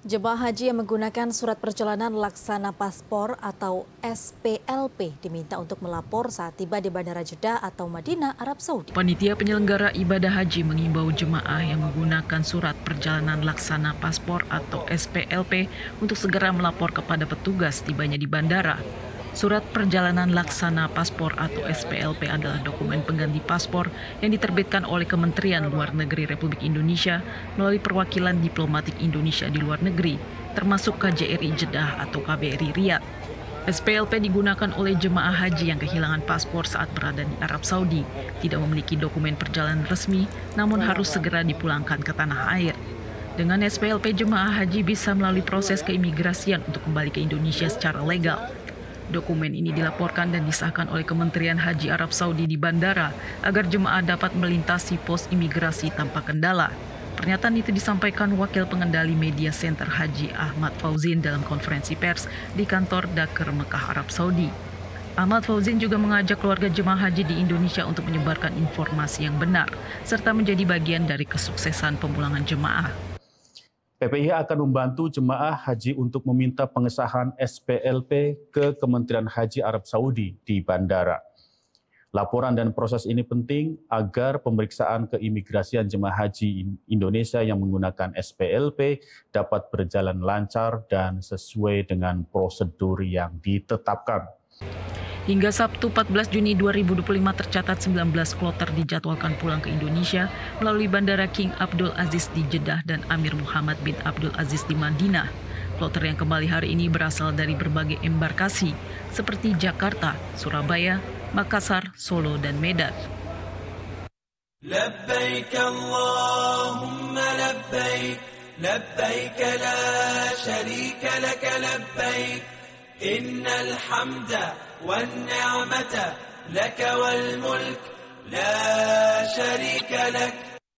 Jemaah haji yang menggunakan surat perjalanan laksana paspor atau SPLP diminta untuk melapor saat tiba di Bandara Jeddah atau Madinah, Arab Saudi. Panitia penyelenggara ibadah haji mengimbau jemaah yang menggunakan surat perjalanan laksana paspor atau SPLP untuk segera melapor kepada petugas tibanya di bandara. Surat perjalanan laksana paspor atau SPLP adalah dokumen pengganti paspor yang diterbitkan oleh Kementerian Luar Negeri Republik Indonesia melalui perwakilan diplomatik Indonesia di luar negeri, termasuk KJRI Jeddah atau KBRI Riyadh. SPLP digunakan oleh jemaah haji yang kehilangan paspor saat berada di Arab Saudi, tidak memiliki dokumen perjalanan resmi, namun harus segera dipulangkan ke tanah air. Dengan SPLP, jemaah haji bisa melalui proses keimigrasian untuk kembali ke Indonesia secara legal. Dokumen ini dilaporkan dan disahkan oleh Kementerian Haji Arab Saudi di bandara agar jemaah dapat melintasi pos imigrasi tanpa kendala. Pernyataan itu disampaikan Wakil Pengendali Media Center Haji Ahmad Fauzin dalam konferensi pers di kantor Dakar Mekah, Arab Saudi. Ahmad Fauzin juga mengajak keluarga jemaah haji di Indonesia untuk menyebarkan informasi yang benar, serta menjadi bagian dari kesuksesan pemulangan jemaah. PPIH akan membantu jemaah haji untuk meminta pengesahan SPLP ke Kementerian Haji Arab Saudi di bandara. Laporan dan proses ini penting agar pemeriksaan keimigrasian jemaah haji Indonesia yang menggunakan SPLP dapat berjalan lancar dan sesuai dengan prosedur yang ditetapkan. Hingga Sabtu 14 Juni 2025 tercatat 19 kloter dijadwalkan pulang ke Indonesia melalui Bandara King Abdul Aziz di Jeddah dan Amir Muhammad bin Abdul Aziz di Madinah. Kloter yang kembali hari ini berasal dari berbagai embarkasi seperti Jakarta, Surabaya, Makassar, Solo, dan Medan. Labbaik Allahumma labbaik, labbaik la syarika laka labbaik, innal hamda والنعمة لك والملك لا شريك لك